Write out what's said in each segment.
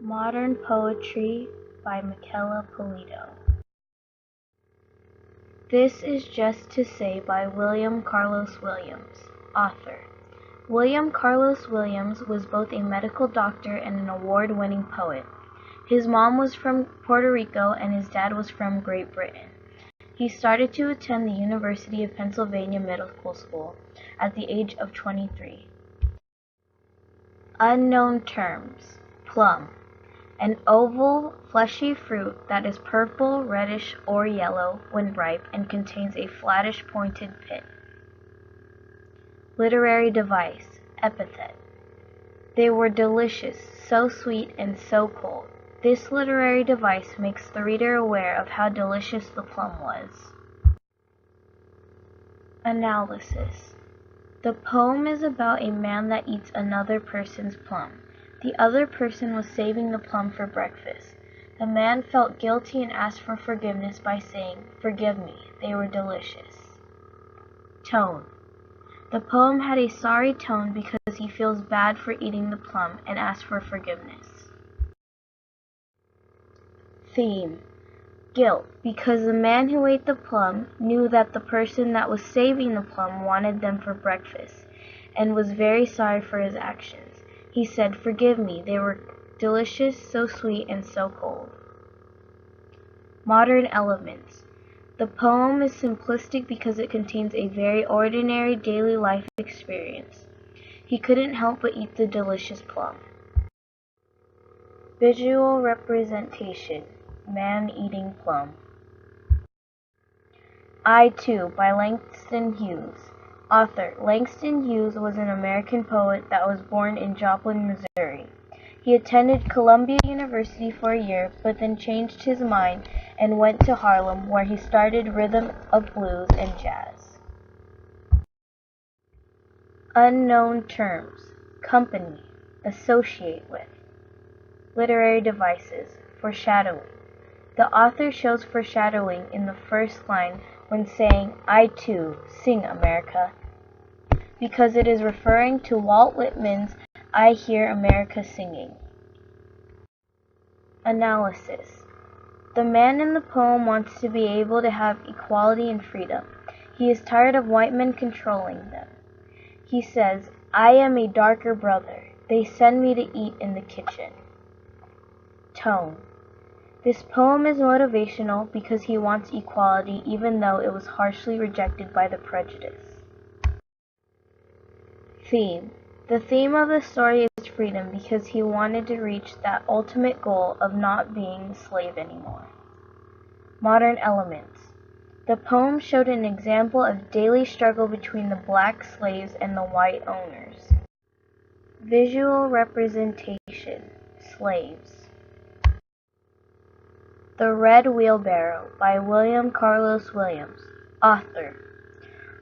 Modern Poetry by Michaela Pulido. This is Just to Say by William Carlos Williams, author. William Carlos Williams was both a medical doctor and an award-winning poet. His mom was from Puerto Rico and his dad was from Great Britain. He started to attend the University of Pennsylvania Medical School at the age of 23. Unknown terms. Plum. An oval, fleshy fruit that is purple, reddish, or yellow when ripe and contains a flattish pointed pit. Literary device. Epithet. They were delicious, so sweet and so cold. This literary device makes the reader aware of how delicious the plum was. Analysis. The poem is about a man that eats another person's plum. The other person was saving the plum for breakfast. The man felt guilty and asked for forgiveness by saying, "Forgive me, they were delicious." Tone. The poem had a sorry tone because he feels bad for eating the plum and asks for forgiveness. Theme. Guilt, because the man who ate the plum knew that the person that was saving the plum wanted them for breakfast and was very sorry for his actions. He said, "Forgive me, they were delicious, so sweet, and so cold." Modern elements. The poem is simplistic because it contains a very ordinary daily life experience. He couldn't help but eat the delicious plum. Visual representation. Man eating plum. I Too by Langston Hughes. Author. Langston Hughes was an American poet that was born in Joplin, Missouri. He attended Columbia University for a year, but then changed his mind and went to Harlem, where he started rhythm of blues and jazz. Unknown terms. Company. Associate with. Literary devices. Foreshadowing. The author shows foreshadowing in the first line when saying, "I too sing America," because it is referring to Walt Whitman's "I Hear America Singing." Analysis. The man in the poem wants to be able to have equality and freedom. He is tired of white men controlling them. He says, "I am a darker brother. They send me to eat in the kitchen." Tone. This poem is motivational because he wants equality even though it was harshly rejected by the prejudice. Theme. The theme of the story is freedom because he wanted to reach that ultimate goal of not being a slave anymore. Modern elements. The poem showed an example of daily struggle between the black slaves and the white owners. Visual representation. Slaves. The Red Wheelbarrow by William Carlos Williams, author.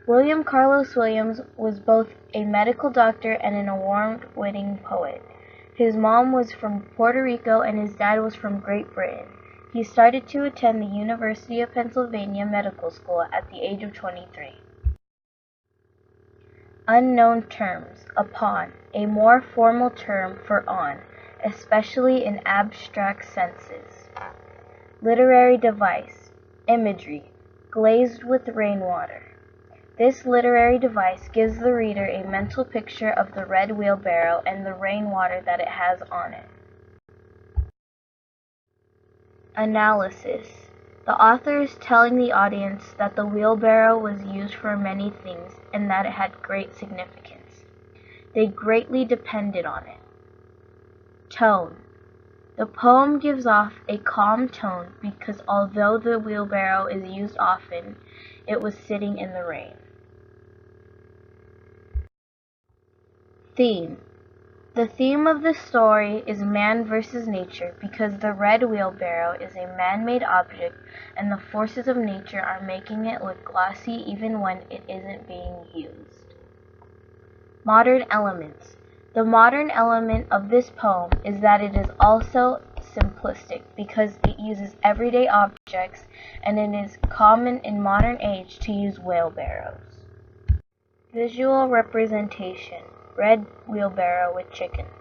William Carlos Williams was both a medical doctor and an award-winning poet. His mom was from Puerto Rico and his dad was from Great Britain. He started to attend the University of Pennsylvania Medical School at the age of 23. Unknown terms. Upon, a more formal term for on, especially in abstract senses. Literary device. Imagery. Glazed with rainwater. This literary device gives the reader a mental picture of the red wheelbarrow and the rainwater that it has on it. Analysis. The author is telling the audience that the wheelbarrow was used for many things and that it had great significance. They greatly depended on it. Tone. The poem gives off a calm tone because although the wheelbarrow is used often, it was sitting in the rain. Theme. The theme of the story is man versus nature because the red wheelbarrow is a man-made object and the forces of nature are making it look glossy even when it isn't being used. Modern elements. The modern element of this poem is that it is also simplistic because it uses everyday objects and it is common in modern age to use wheelbarrows. Visual representation. Red wheelbarrow with chickens.